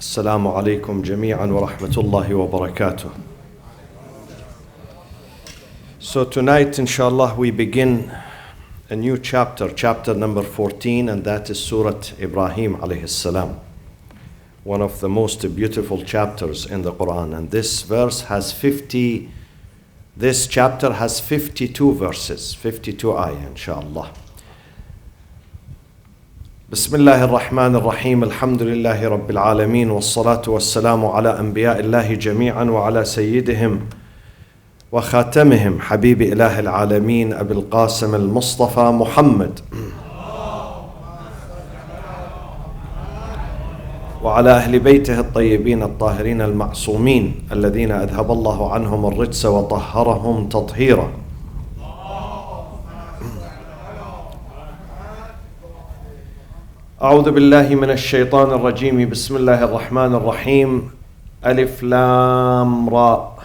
Assalamu alaikum jami'an wa rahmatullahi wa barakatuh. So tonight, inshallah, we begin a new chapter number 14, and that is Surat Ibrahim alayhi salam. One of the most beautiful chapters in the Quran. And this chapter has 52 verses, 52 ayah, inshallah. بسم الله الرحمن الرحيم الحمد لله رب العالمين والصلاة والسلام على أنبياء الله جميعا وعلى سيدهم وخاتمهم حبيب إله العالمين أبي القاسم المصطفى محمد وعلى أهل بيته الطيبين الطاهرين المعصومين الذين أذهب الله عنهم الرجس وطهرهم تطهيرا. أعوذ بالله من الشيطان الرجيم بسم الله الرحمن الرحيم ألف لام را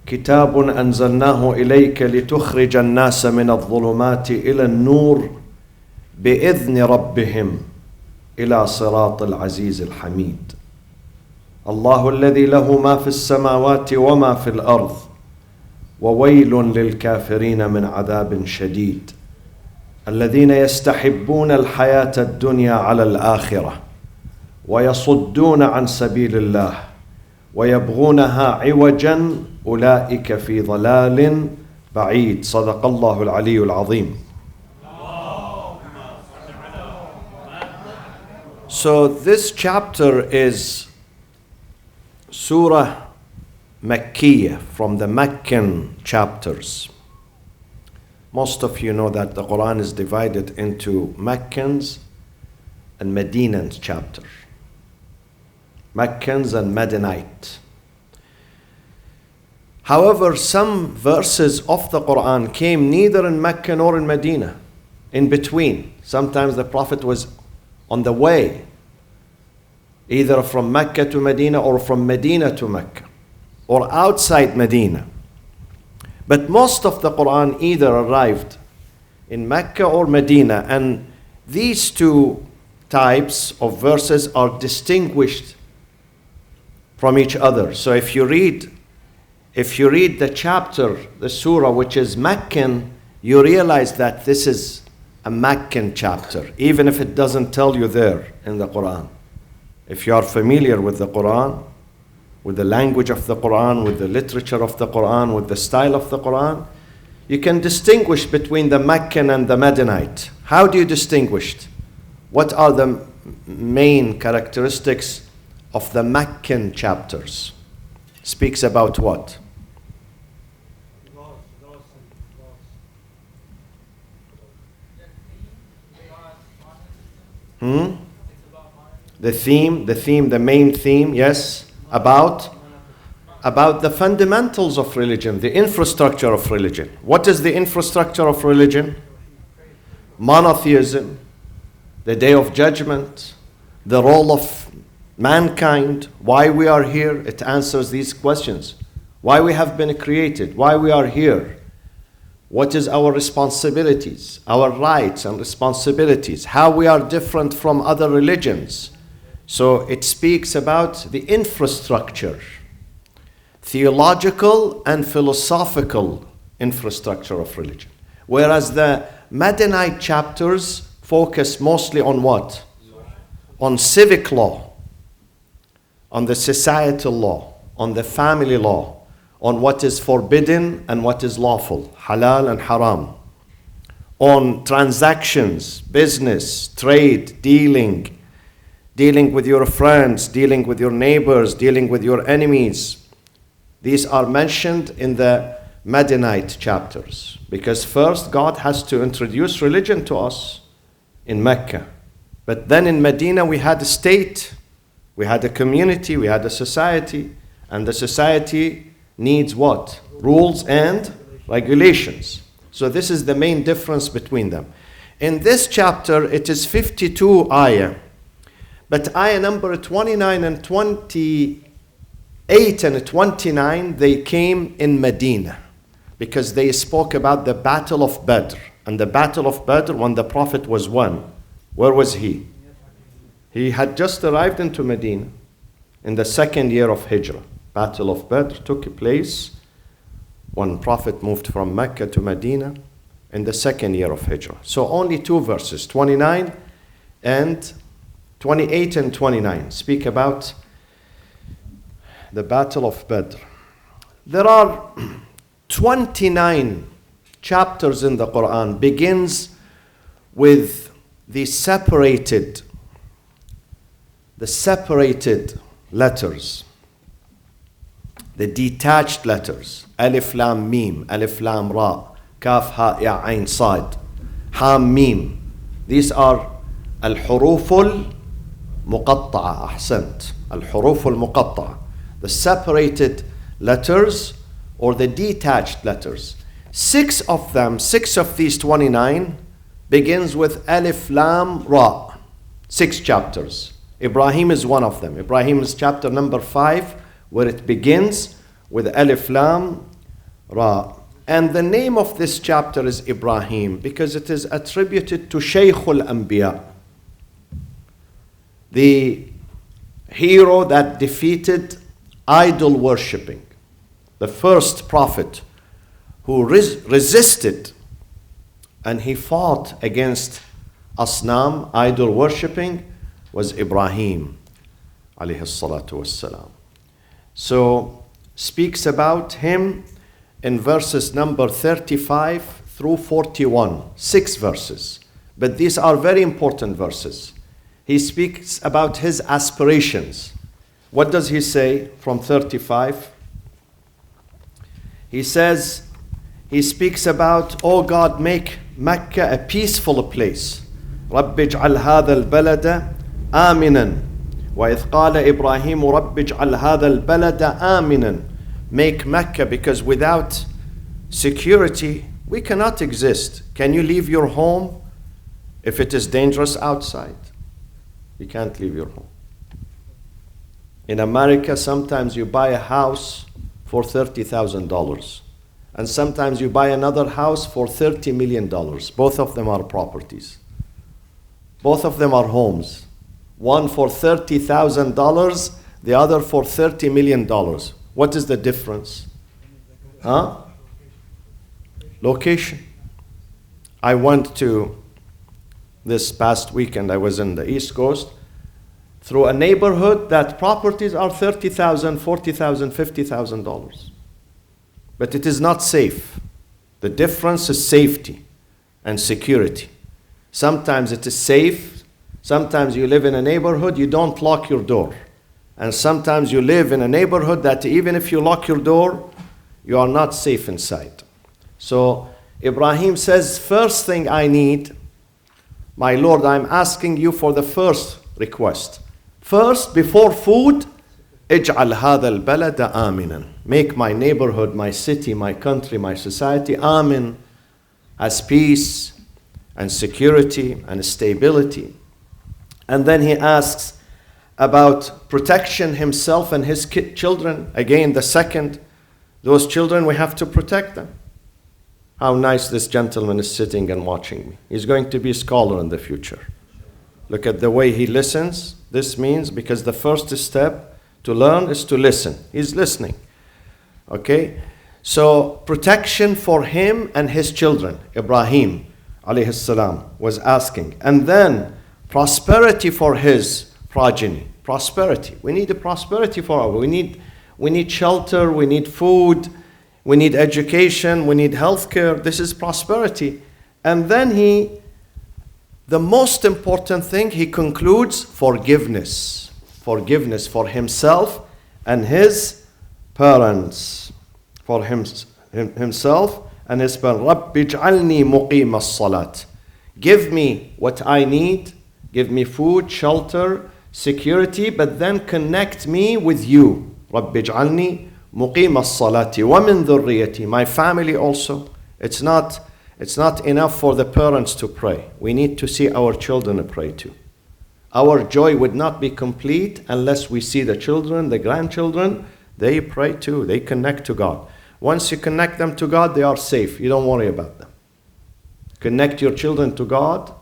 كتاب أنزلناه إليك لتخرج الناس من الظلمات إلى النور بإذن ربهم إلى صراط العزيز الحميد الله الذي له ما في السماوات وما في الأرض وويل للكافرين من عذاب شديد الذين يستحبون الحياة الدنيا على الآخرة ويصدون عن سبيل الله ويبغونها عوجا أولئك في ضلال بعيد صدق الله العلي العظيم. So this chapter is Surah Makkiyah, from the Meccan chapters. Most of you know that the Quran is divided into Meccans and Medinan chapter. Meccans and Medinite. However, some verses of the Quran came neither in Mecca nor in Medina, in between. Sometimes the Prophet was on the way, either from Mecca to Medina or from Medina to Mecca, or outside Medina. But most of the Quran either arrived in Mecca or Medina, and these two types of verses are distinguished from each other. So if you read the chapter, the surah which is Meccan, you realize that this is a Meccan chapter, even if it doesn't tell you there in the Quran. If you are familiar with the Quran, with the language of the Quran, with the literature of the Quran, with the style of the Quran, you can distinguish between the Meccan and the Medinite. How do you distinguish? What are the main characteristics of the Meccan chapters? Speaks about what? The main theme, yes. About the fundamentals of religion, the infrastructure of religion. What is the infrastructure of religion? Monotheism, the day of judgment, the role of mankind, why we are here. It answers these questions. Why we have been created, why we are here, what is our responsibilities, our rights and responsibilities, how we are different from other religions. So it speaks about the infrastructure, theological and philosophical infrastructure of religion. Whereas the Medinite chapters focus mostly on what? On civic law, on the societal law, on the family law, on what is forbidden and what is lawful, halal and haram, on transactions, business, trade, dealing with your friends, dealing with your neighbors, dealing with your enemies. These are mentioned in the Medinite chapters, because first God has to introduce religion to us in Mecca. But then in Medina we had a state, we had a community, we had a society, and the society needs what? Rules and regulations. So this is the main difference between them. In this chapter it is 52 ayah. But ayah number 29 and 28 and 29, they came in Medina, because they spoke about the Battle of Badr. And the Battle of Badr, when the Prophet was won, where was he? He had just arrived into Medina in the second year of Hijrah. Battle of Badr took place when Prophet moved from Mecca to Medina in the second year of Hijrah. So only two verses, 28 and 29, speak about the Battle of Badr. There are 29 chapters in the Quran, begins with the separated letters, the detached letters. Alif Lam Mim, Alif Lam Ra, Kaf Ha Ya Ain Sad, Ham Mim. These are Al-Huruf Al-Muqatta'a. Ahsant. Al-Huruf Al-Muqatta'a. The separated letters or the detached letters. Six of these 29 begins with Alif Lam Ra. 6 chapters. Ibrahim is one of them. Ibrahim is chapter number 5, where it begins with Alif Lam Ra. And the name of this chapter is Ibrahim because it is attributed to Shaykhul Anbiya, the hero that defeated idol worshipping. The first prophet who resisted and he fought against Asnam, idol worshipping, was Ibrahim alayhi salatu wassalam. So speaks about him in verses number 35 through 41, 6 verses. But these are very important verses. He speaks about his aspirations. What does he say from 35? He says, he speaks about, oh God, make Mecca a peaceful place. رَبِّ اجْعَلْ هَذَا الْبَلَدَ آمِنًا وَإِذْ قَالَ إِبْرَاهِيمُ رَبِّ اجْعَلْ هَذَا الْبَلَدَ آمِنًا. Make Mecca, because without security, we cannot exist. Can you leave your home if it is dangerous outside? You can't leave your home. In America, sometimes you buy a house for $30,000. And sometimes you buy another house for $30 million. Both of them are properties. Both of them are homes. One for $30,000, the other for $30 million. What is the difference? Huh? Location. I went to, this past weekend, I was in the East Coast, through a neighborhood that properties are $30,000, $40,000, $50,000. But it is not safe. The difference is safety and security. Sometimes it is safe. Sometimes you live in a neighborhood, you don't lock your door. And sometimes you live in a neighborhood that even if you lock your door, you are not safe inside. So Ibrahim says, first thing I need, my Lord, I'm asking you for the first request. First, before food, اجعل هذا البلد آمنا. Make my neighborhood, my city, my country, my society amin, as peace and security and stability. And then he asks about protection himself and his children. Again, the second, those children, we have to protect them. How nice this gentleman is sitting and watching me. He's going to be a scholar in the future. Look at the way he listens. This means, because the first step to learn is to listen. He's listening. Okay? So protection for him and his children, Ibrahim alayhi salam, was asking. And then prosperity for his progeny. Prosperity. We need a prosperity for our. We need shelter, we need food, we need education, we need healthcare. This is prosperity. And then the most important thing, he concludes, forgiveness. Forgiveness for himself and his parents. For himself and his parents. رَبِّ اجْعَلْنِي مُقِيمَ الصَّلَاةِ. Give me what I need. Give me food, shelter, security, but then connect me with you. رَبِّ اجْعَلْنِي مُقِيمَ الصَّلَاةِ وَمِنْ ذُرِّيَّتِي. My family also. It's not enough for the parents to pray. We need to see our children pray too. Our joy would not be complete unless we see the children, the grandchildren, they pray too. They connect to God. Once you connect them to God, they are safe. You don't worry about them. Connect your children to God,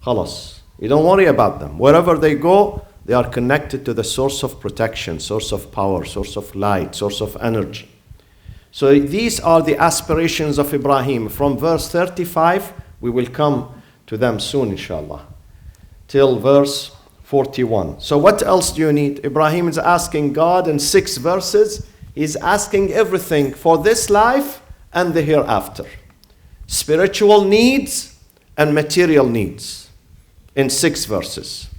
khalas. You don't worry about them. Wherever they go, They are connected to the source of protection, source of power, source of light, source of energy. So these are the aspirations of Ibrahim. From verse 35, we will come to them soon, inshallah, till verse 41. So what else do you need? Ibrahim is asking God in 6 verses. He's asking everything for this life and the hereafter. Spiritual needs and material needs in 6 verses,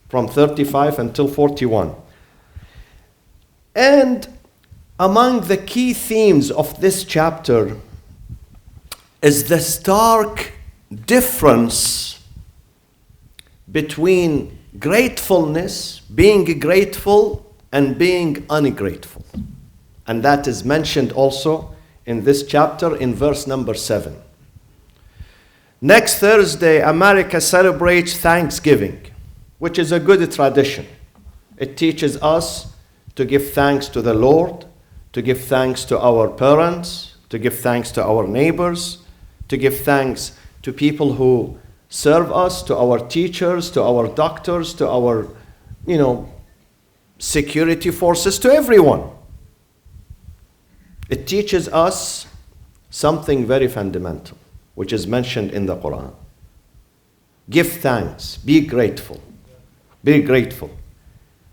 from 35 until 41. And among the key themes of this chapter is the stark difference between gratefulness, being grateful, and being ungrateful. And that is mentioned also in this chapter in verse number 7. Next Thursday, America celebrates Thanksgiving, which is a good tradition. It teaches us to give thanks to the Lord, to give thanks to our parents, to give thanks to our neighbors, to give thanks to people who serve us, to our teachers, to our doctors, to our, security forces, to everyone. It teaches us something very fundamental, which is mentioned in the Quran. Give thanks, be grateful. Be grateful.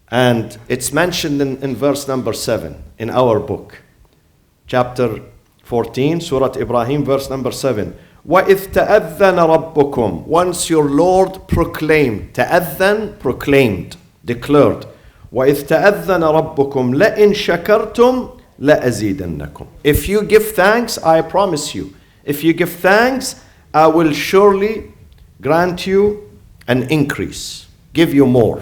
And it's mentioned in verse number 7 in our book. Chapter 14, Surat Ibrahim, verse number 7. وَإِذْ تَأَذَّنَ رَبُّكُمْ. Once your Lord proclaimed, تَأَذَّن, proclaimed, declared. وَإِذْ تَأَذَّنَ رَبُّكُمْ لَإِنْ شَكَرْتُمْ لَأَزِيدَنَّكُمْ. If you give thanks, I promise you, if you give thanks, I will surely grant you an increase, give you more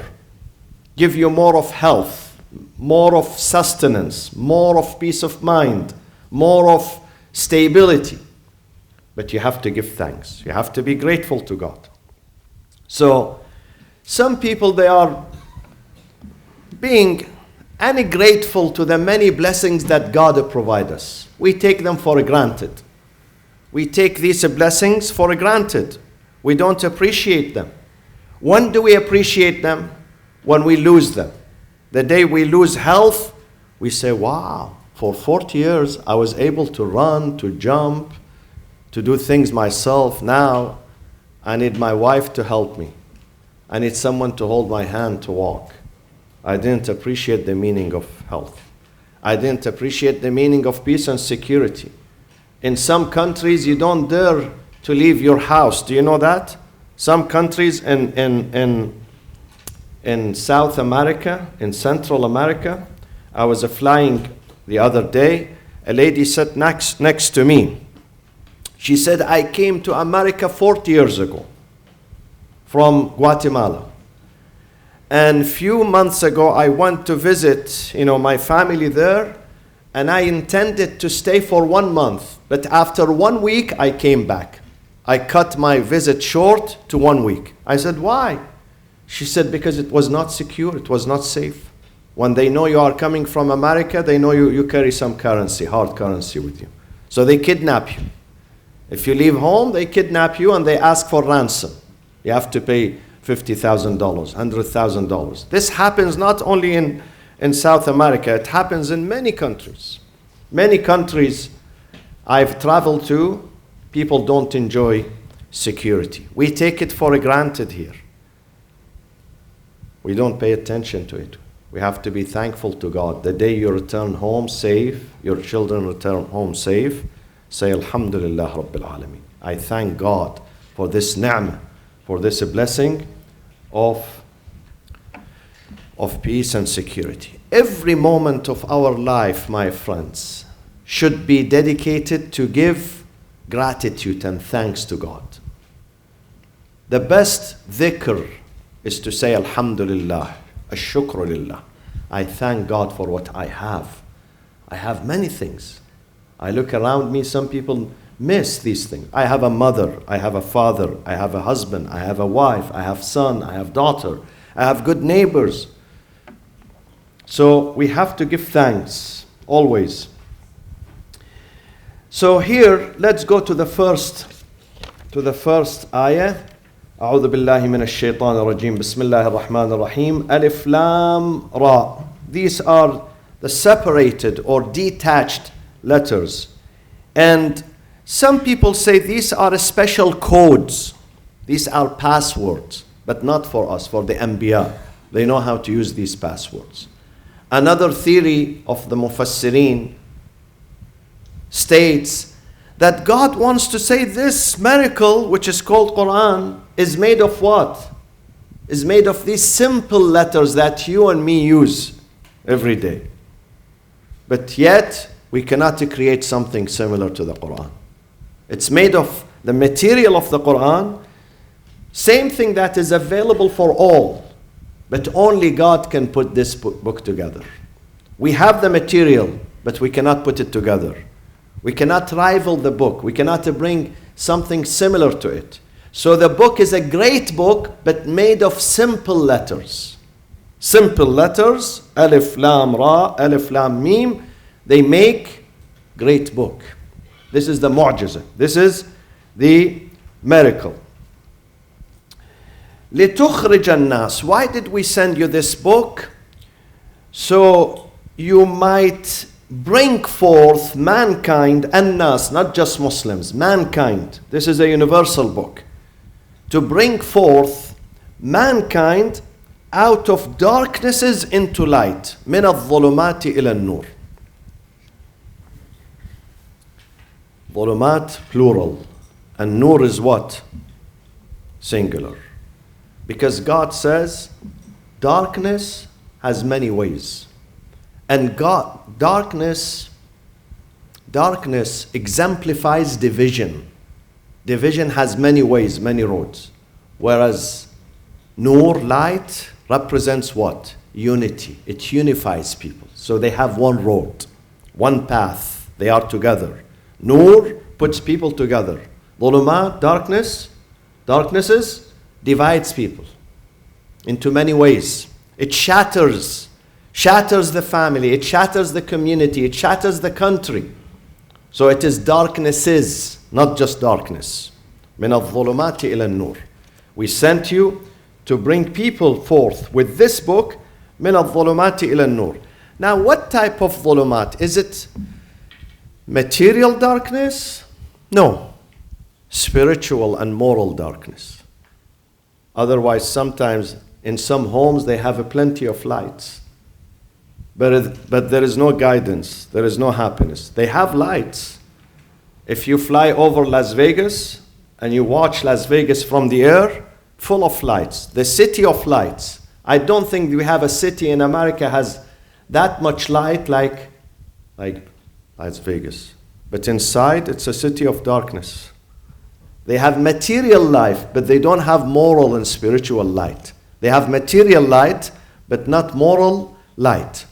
of health, more of sustenance, more of peace of mind, more of stability. But you have to give thanks. You have to be grateful to God. So some people, they are being ungrateful to the many blessings that God provides us. We take them for granted. We take these blessings for granted. We don't appreciate them. When do we appreciate them? When we lose them. The day we lose health, we say, wow, for 40 years I was able to run, to jump, to do things myself. Now I need my wife to help me. I need someone to hold my hand to walk. I didn't appreciate the meaning of health. I didn't appreciate the meaning of peace and security. In some countries, you don't dare to leave your house. Do you know that? Some countries in South America, in Central America, I was flying the other day. A lady sat next to me. She said, I came to America 40 years ago from Guatemala. And few months ago, I went to visit, my family there, and I intended to stay for 1 month. But after 1 week, I came back. I cut my visit short to 1 week. I said, why? She said, because it was not secure, it was not safe. When they know you are coming from America, they know you carry some currency, hard currency with you. So they kidnap you. If you leave home, they kidnap you and they ask for ransom. You have to pay $50,000, $100,000. This happens not only in South America, it happens in many countries. Many countries I've traveled to, people don't enjoy security. We take it for granted here. We don't pay attention to it. We have to be thankful to God. The day you return home safe, your children return home safe, say Alhamdulillah Rabbil Alameen. I thank God for this ni'mah, for this blessing of peace and security. Every moment of our life, my friends, should be dedicated to give gratitude and thanks to God. The best dhikr is to say Alhamdulillah, Ash-shukru lillah. I thank God for what I have. I have many things. I look around me, some people miss these things. I have a mother, I have a father, I have a husband, I have a wife, I have son, I have daughter, I have good neighbors. So we have to give thanks, always. So here, let's go to the first ayah. أعوذ بالله من الشيطان الرجيم. بسم الله الرحمن الرحيم. Alif Lam Ra. These are the separated or detached letters. And some people say these are special codes. These are passwords, but not for us, for the Anbiya. They know how to use these passwords. Another theory of the Mufassirin states that God wants to say this miracle, which is called Quran, is made of what? Is made of these simple letters that you and me use every day. But yet, we cannot create something similar to the Quran. It's made of the material of the Quran, same thing that is available for all, but only God can put this book together. We have the material, but we cannot put it together. We cannot rival the book. We cannot bring something similar to it. So the book is a great book, but made of simple letters. Simple letters, Alif Lam Ra, Alif Lam Mim, they make great book. This is the mu'jiza. This is the miracle. لِتُخْرِجَ النَّاسِ. Why did we send you this book? So you might bring forth mankind and nas, not just Muslims, mankind. This is a universal book. To bring forth mankind out of darknesses into light. من الظلمات إلى النور. ظلمات plural. And nur is what? Singular. Because God says darkness has many ways. And darkness exemplifies division. Division has many ways, many roads. Whereas nur, light, represents what? Unity. It unifies people. So they have one road, one path. They are together. Nur puts people together. Dhulumat, darknesses, divides people into many ways. It shatters the family, it shatters the community, it shatters the country. So it is darknesses, not just darkness. من الظلمات إلى النور. We sent you to bring people forth with this book. من الظلمات إلى النور. Now what type of ظلمات? Is it material darkness? No. Spiritual and moral darkness. Otherwise, sometimes in some homes they have plenty of lights. But there is no guidance. There is no happiness. They have lights. If you fly over Las Vegas and you watch Las Vegas from the air, full of lights. The city of lights. I don't think we have a city in America has that much light like Las Vegas. But inside, it's a city of darkness. They have material life, but they don't have moral and spiritual light. They have material light, but not moral light.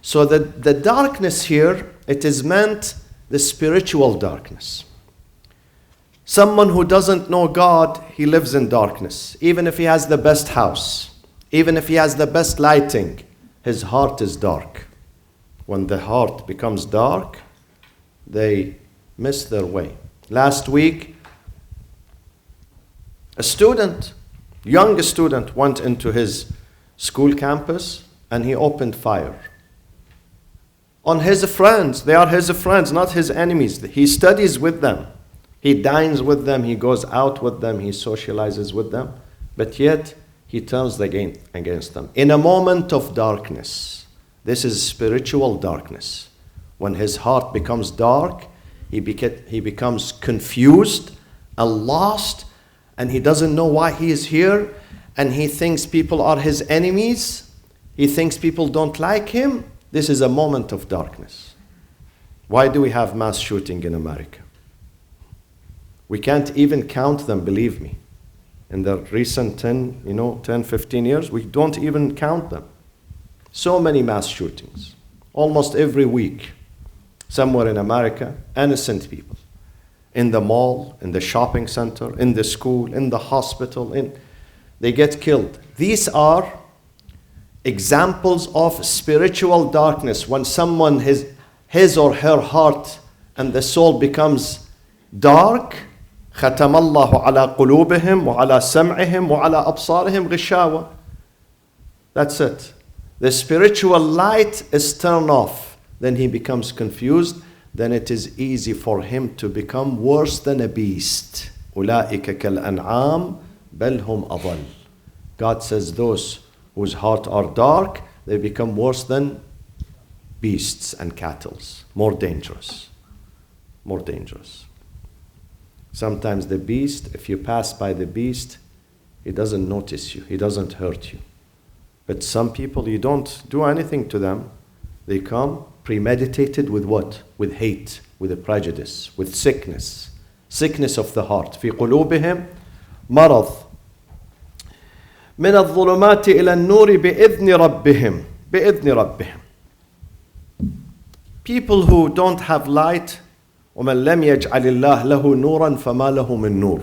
So the darkness here, it is meant the spiritual darkness. Someone who doesn't know God, he lives in darkness. Even if he has the best house, even if he has the best lighting, his heart is dark. When the heart becomes dark, they miss their way. Last week, a student, young student, went into his school campus and he opened fire on his friends. They are his friends, not his enemies. He studies with them. He dines with them. He goes out with them. He socializes with them. But yet, he turns against them. In a moment of darkness, this is spiritual darkness. When his heart becomes dark, he becomes confused and lost, and he doesn't know why he is here, and he thinks people are his enemies. He thinks people don't like him. This is a moment of darkness. Why do we have mass shooting in America? We can't even count them, believe me. In the recent 10, 15 years, we don't even count them. So many mass shootings. Almost every week, somewhere in America, innocent people. In the mall, in the shopping center, in the school, in the hospital, they get killed. These are examples of spiritual darkness. When someone, his or her heart and the soul becomes dark, ختم الله على قلوبهم وعلى سمعهم وعلى أبصارهم غشاوة. That's it. The spiritual light is turned off. Then he becomes confused. Then it is easy for him to become worse than a beast. أولئك كالأنعام بل هم أضل. God says those whose hearts are dark, they become worse than beasts and cattle. More dangerous. More dangerous. Sometimes the beast, if you pass by the beast, he doesn't notice you. He doesn't hurt you. But some people, you don't do anything to them. They come premeditated with what? With hate, with a prejudice, with sickness. Sickness of the heart. في قلوبهم مرض. من الظلمات إلى النور بإذن ربهم. بإذن ربهم. People who don't have light, ومن لم يجعل الله له نورا فما له من نور.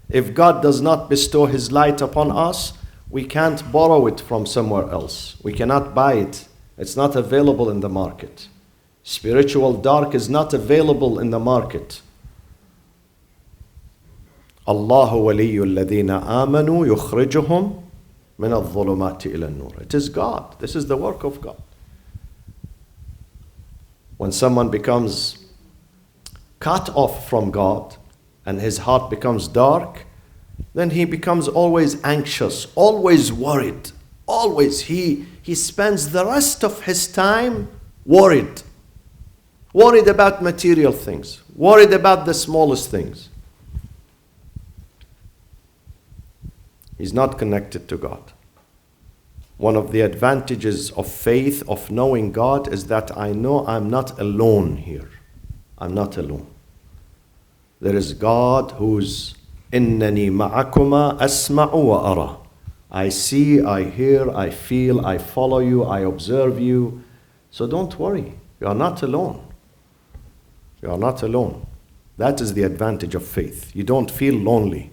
If God does not bestow His light upon us, we can't borrow it from somewhere else. We cannot buy it. It's not available in the market. Spiritual dark is not available in the market. الله ولي الذين آمنوا يخرجهم من الظلمات إلى النور. It is God. This is the work of God. When someone becomes cut off from God and his heart becomes dark, then he becomes always anxious, always worried, always he spends the rest of his time worried about material things, worried about the smallest things. He's not connected to God. One of the advantages of faith, of knowing God, is that I know I'm not alone here. I'm not alone. There is God who's إِنَّنِي مَعَكُمَا أَسْمَعُ وَأَرَى. I see, I hear, I feel, I follow you, I observe you. So don't worry. You are not alone. You are not alone. That is the advantage of faith. You don't feel lonely.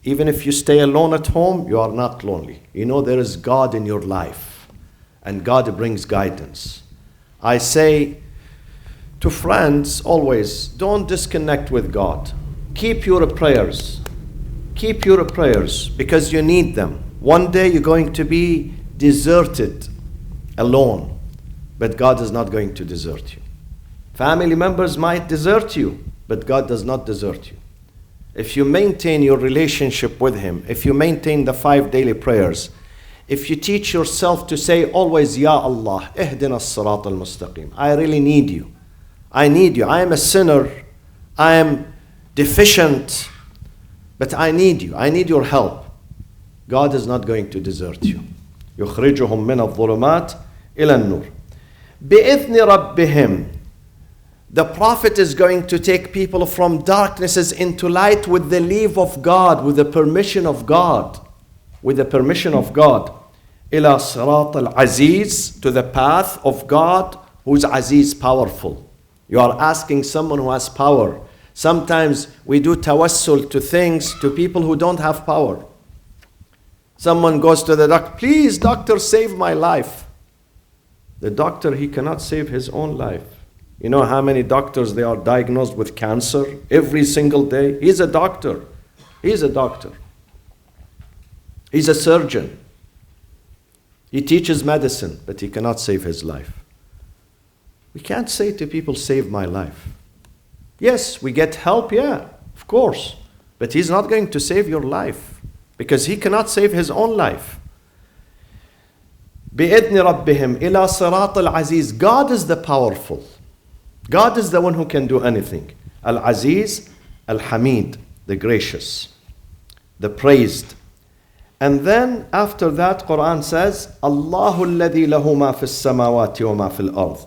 Even if you stay alone at home, you are not lonely. You know there is God in your life. And God brings guidance. I say to friends always, don't disconnect with God. Keep your prayers. Keep your prayers because you need them. One day you're going to be deserted, alone. But God is not going to desert you. Family members might desert you, but God does not desert you. If you maintain your relationship with Him, if you maintain the 5 daily prayers, if you teach yourself to say always, Ya Allah, ihdina as-sirat al-mustaqim. I really need you. I need you. I am a sinner. I am deficient. But I need you. I need your help. God is not going to desert you. يخرجهم من الظلمات إلى النور. بإذن ربهم. The Prophet is going to take people from darknesses into light with the leave of God, with the permission of God. With the permission of God. إلى صراط العزيز, to the path of God who's Aziz, powerful. You are asking someone who has power. Sometimes we do tawassul to things, to people who don't have power. Someone goes to the doctor, please doctor, save my life. The doctor, he cannot save his own life. You know how many doctors they are diagnosed with cancer every single day? He's a doctor. He's a doctor. He's a surgeon. He teaches medicine, but he cannot save his life. We can't say to people, save my life. Yes, we get help, yeah, of course. But he's not going to save your life because he cannot save his own life. بِإِذْنِ رَبِّهِمْ إِلَى صِرَاطِ الْعَزِيزِ. God is the powerful. God is the one who can do anything. Al-Aziz, Al-Hamid, the gracious, the praised. And then after that, Quran says, Allahu alladhi lahu ma fis samawati wa ma fil ard.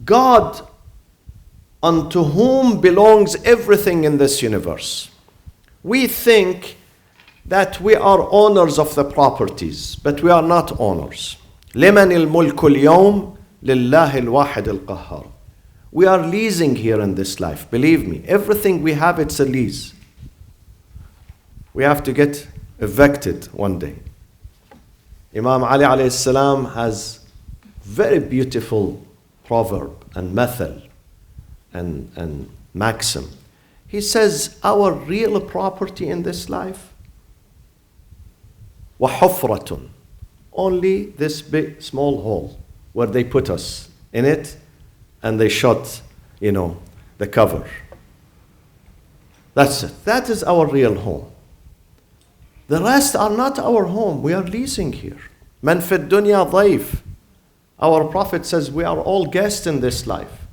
God, unto whom belongs everything in this universe. We think that we are owners of the properties, but we are not owners. لمن الملك اليوم لله الواحد القهار. We are leasing here in this life. Believe me, everything we have, it's a lease. We have to get evicted one day. Imam Ali alayhi salam has very beautiful proverb and method and maxim. He says, our real property in this life, وَحُفْرَةٌ, only this big, small hole where they put us in it and they shut, the cover. That's it. That is our real home. The rest are not our home. We are leasing here. Man fi dunya ضيف. Our Prophet says we are all guests in this life.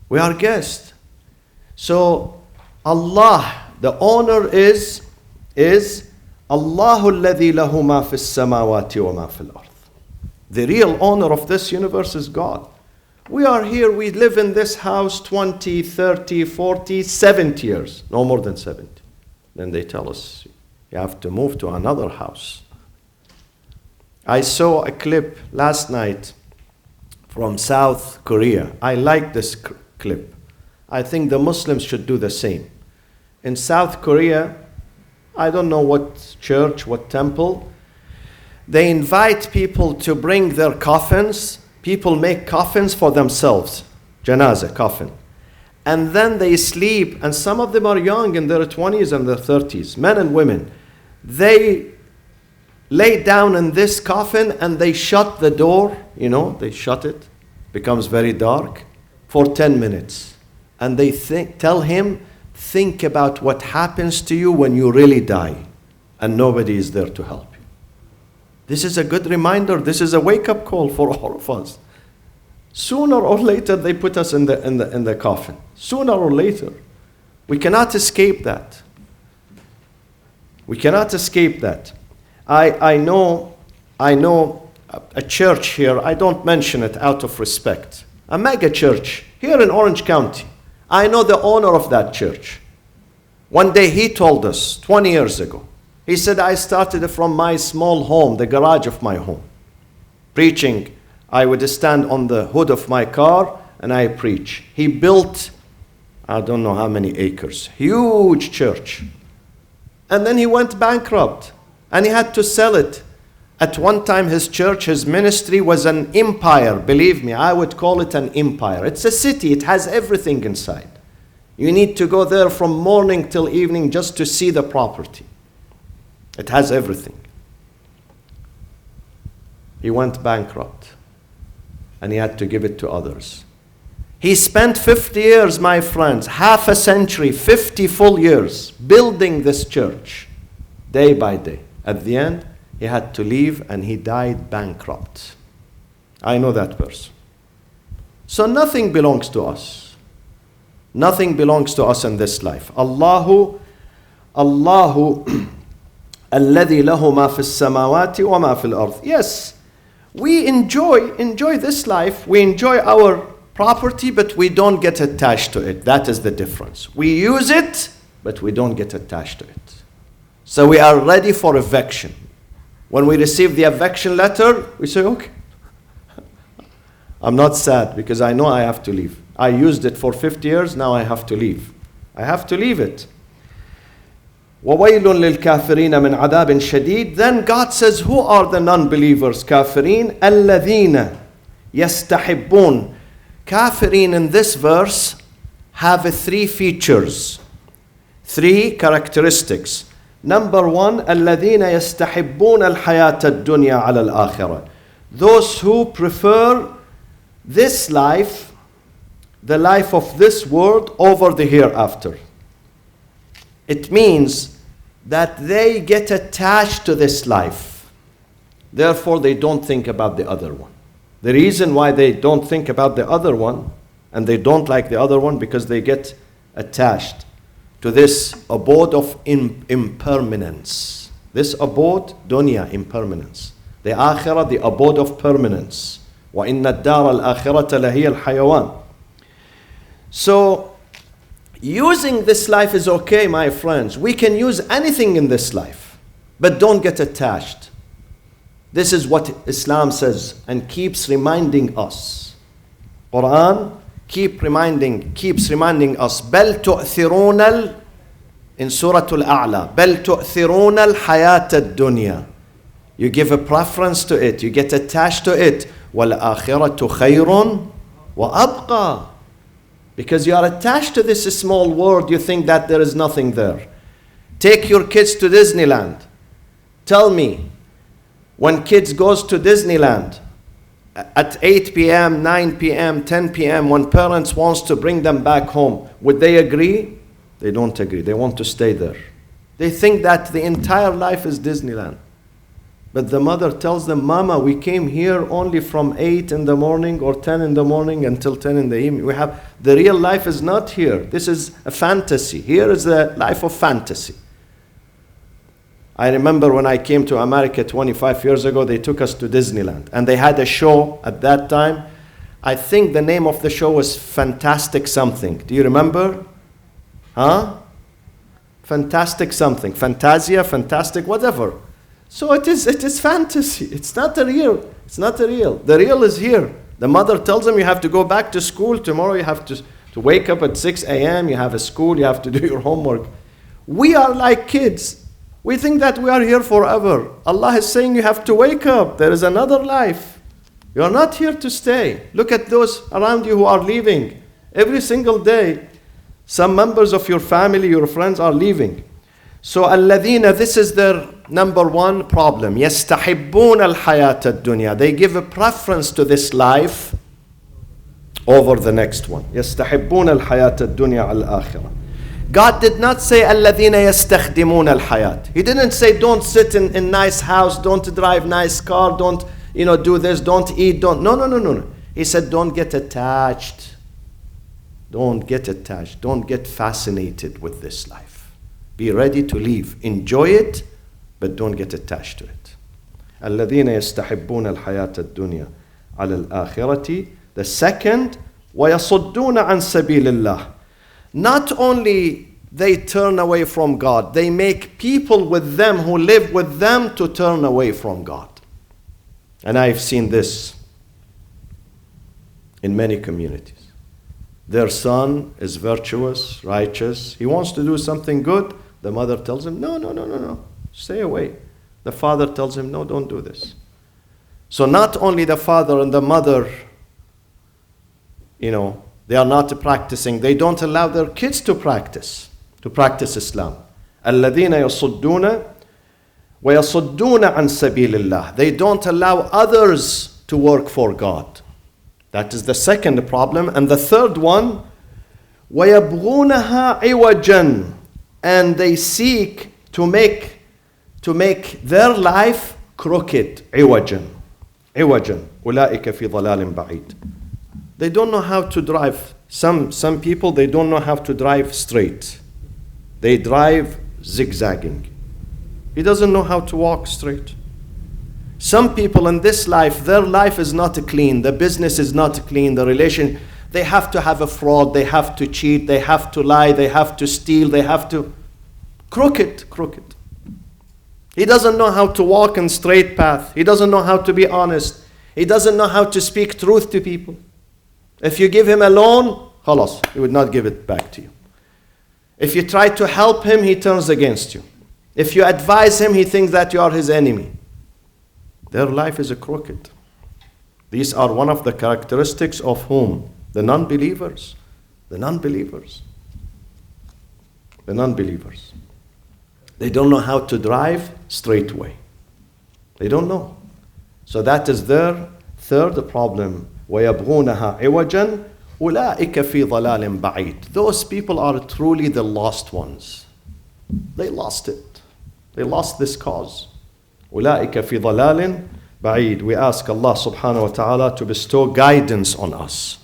We are guests. So Allah, the owner is Allahu alladhi lahu ma fi samawati wa ma fil ard. The real owner of this universe is God. We are here, we live in this house 20, 30, 40, 70 years. No more than 70. Then they tell us, you have to move to another house. I saw a clip last night from South Korea. I like this clip. I think the Muslims should do the same. In South Korea, I don't know what church, what temple, they invite people to bring their coffins. People make coffins for themselves, janazah, coffin. And then they sleep, and some of them are young, in their 20s and their 30s, men and women. They lay down in this coffin and they shut the door, they shut it, becomes very dark, for 10 minutes. And they tell him, think about what happens to you when you really die, and nobody is there to help you. This is a good reminder. This is a wake-up call for all of us. Sooner or later, they put us in the coffin. Sooner or later. We cannot escape that. We cannot escape that. I know a church here, I don't mention it out of respect, a mega church here in Orange County. I know the owner of that church. One day he told us, 20 years ago, he said, I started from my small home, the garage of my home, preaching. I would stand on the hood of my car and I preach. He built, I don't know how many acres, huge church. And then he went bankrupt and he had to sell it. At one time, his church, his ministry was an empire. Believe me, I would call it an empire. It's a city. It has everything inside. You need to go there from morning till evening just to see the property. It has everything. He went bankrupt and he had to give it to others. He spent 50 years, my friends, half a century, 50 full years, building this church, day by day. At the end, he had to leave and he died bankrupt. I know that person. So nothing belongs to us. Nothing belongs to us in this life. Allahu alladhi lahu ma fi samawati wa ma fil ard. Yes, we enjoy this life. We enjoy our property, but we don't get attached to it. That is the difference. We use it, but we don't get attached to it. So we are ready for eviction. When we receive the eviction letter, we say, okay, I'm not sad because I know I have to leave. I used it for 50 years, now I have to leave. I have to leave it. وَوَيْلٌ لِلْكَافِرِينَ مِنْ عَذَابٍ شَدِيدٍ. Then God says, who are the non-believers? Kafirin, الَّذِينَ يَسْتَحِبُّونَ. Kafirin in this verse have 3 features, 3 characteristics. Number 1, الَّذِينَ يَسْتَحِبُّونَ الْحَيَاةَ الدُّنْيَا عَلَى الْآخِرَةِ. Those who prefer this life, the life of this world, over the hereafter. It means that they get attached to this life. Therefore, they don't think about the other one. The reason why they don't think about the other one, and they don't like the other one, because they get attached to this abode of impermanence. This abode, dunya, impermanence. The akhirah, the abode of permanence. وَإِنَّ الدَّارَ الْآخِرَةَ لَهِيَ الْحَيَوَانِ. So, using this life is okay, my friends. We can use anything in this life, but don't get attached. This is what Islam says and keeps reminding us. Quran keeps reminding us. بَلْ تُؤْثِرُونَ in Surah Al-A'la. بَلْ تُؤْثِرُونَ الْحَيَاةَ الدُّنْيَا. You give a preference to it. You get attached to it. وَالْآخِرَةُ خَيْرٌ وَأَبْقَى. Because you are attached to this small world, you think that there is nothing there. Take your kids to Disneyland. Tell me, when kids goes to Disneyland at 8 p.m., 9 p.m., 10 p.m., when parents wants to bring them back home, would they agree? They don't agree. They want to stay there. They think that the entire life is Disneyland. But the mother tells them, Mama, we came here only from 8 in the morning or 10 in the morning until 10 in the evening. The real life is not here. This is a fantasy. Here is the life of fantasy. I remember when I came to America 25 years ago, they took us to Disneyland. And they had a show at that time. I think the name of the show was Fantastic Something. Do you remember? Huh? Fantastic something. Fantasia, fantastic, whatever. So it is fantasy. It's not the real. It's not the real. The real is here. The mother tells them you have to go back to school. Tomorrow you have to wake up at 6 a.m. You have a school. You have to do your homework. We are like kids. We think that we are here forever. Allah is saying you have to wake up. There is another life. You are not here to stay. Look at those around you who are leaving. Every single day, some members of your family, your friends are leaving. So الَّذِينَ, this is their number one problem. يَسْتَحِبُّونَ الْحَيَاةَ الدُّنْيَا. They give a preference to this life over the next one. يَسْتَحِبُّونَ الْحَيَاةَ الدُّنْيَا عَلَى الْآخِرَةِ. God did not say الَّذِينَ يَسْتَخْدِمُونَ الْحَيَاةِ. He didn't say don't sit in nice house, don't drive nice car, don't do this, don't eat, don't. No. He said don't get attached. Don't get attached. Don't get fascinated with this life. Be ready to leave. Enjoy it, but don't get attached to it. الَّذِينَ يَسْتَحِبُّونَ الْحَيَاةَ الدُّنْيَا عَلَى الْآخِرَةِ. The second, وَيَصُدُّونَ عَنْ سَبِيلِ اللَّهِ. Not only they turn away from God, they make people with them who live with them to turn away from God. And I've seen this in many communities. Their son is virtuous, righteous. He wants to do something good. The mother tells him, no, stay away. The father tells him, no, don't do this. So not only the father and the mother, they are not practicing. They don't allow their kids to practice Islam. الَّذِينَ يَصُدُّونَ وَيَصُدُّونَ عَنْ سَبِيلِ اللَّهِ. They don't allow others to work for God. That is the second problem. And the third one, وَيَبْغُونَهَا عِوَجًا. And they seek to make their life crooked. عِوَجًا. أُولَٰئِكَ فِي ضَلَالٍ بَعِيدٍ. They don't know how to drive. Some people, they don't know how to drive straight. They drive zigzagging. He doesn't know how to walk straight. Some people in this life, their life is not clean. The business is not clean. The relation, they have to have a fraud. They have to cheat. They have to lie. They have to steal. They have to crooked. He doesn't know how to walk in straight path. He doesn't know how to be honest. He doesn't know how to speak truth to people. If you give him a loan, khalas, he would not give it back to you. If you try to help him, he turns against you. If you advise him, he thinks that you are his enemy. Their life is a crooked. These are one of the characteristics of whom? The non-believers. The non-believers. They don't know how to drive straight way. They don't know. So that is their third problem. وَيَبْغُونَهَا عِوَجًا أُولَٰئِكَ فِي ضَلَالٍ بَعِيدٍ. Those people are truly the lost ones. They lost it. They lost this cause. أُولَٰئِكَ فِي ضَلَالٍ بَعِيدٍ. We ask Allah subhanahu wa ta'ala to bestow guidance on us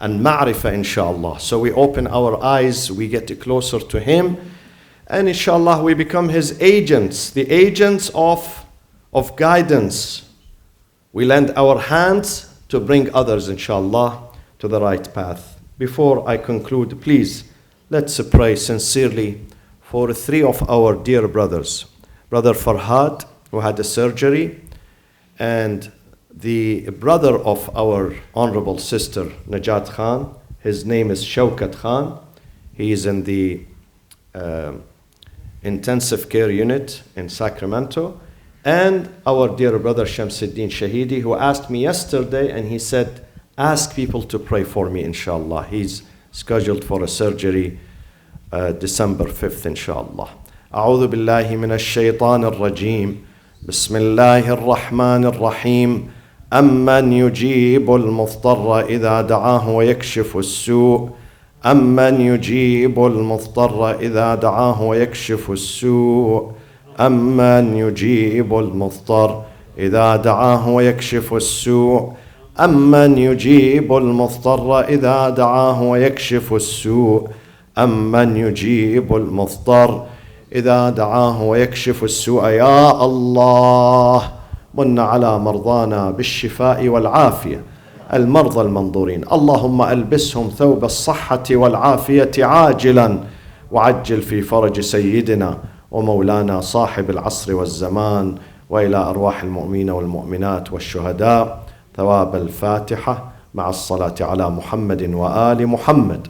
and ma'rifah inshallah. So we open our eyes, we get closer to Him, and inshallah we become His agents, the agents of guidance. We lend our hands to bring others, inshallah, to the right path. Before I conclude, please, let's pray sincerely for 3 of our dear brothers. Brother Farhad, who had a surgery, and the brother of our honorable sister, Najat Khan. His name is Shawkat Khan. He is in the intensive care unit in Sacramento. And our dear brother Shamsuddin Shahidi, who asked me yesterday, and he said, ask people to pray for me, inshallah. He's scheduled for a surgery December 5th inshallah. أعوذ بالله من الشيطان الرجيم. بسم الله الرحمن الرحيم. أمن يجيب المضطر إذا دعاه ويكشف السوء. أمن يجيب المضطر إذا دعاه ويكشف السوء. أمن يجيب المضطر إذا دعاه ويكشف السوء. أمن يجيب المضطر إذا دعاه ويكشف السوء. أمن يجيب المضطر إذا دعاه ويكشف السوء. يا الله من على مرضانا بالشفاء والعافية، المرضى المنظورين، اللهم ألبسهم ثوب الصحة والعافية عاجلا، وعجل في فرج سيدنا ومولانا صاحب العصر والزمان، وإلى أرواح المؤمنين والمؤمنات والشهداء ثواب الفاتحة مع الصلاة على محمد وآل محمد.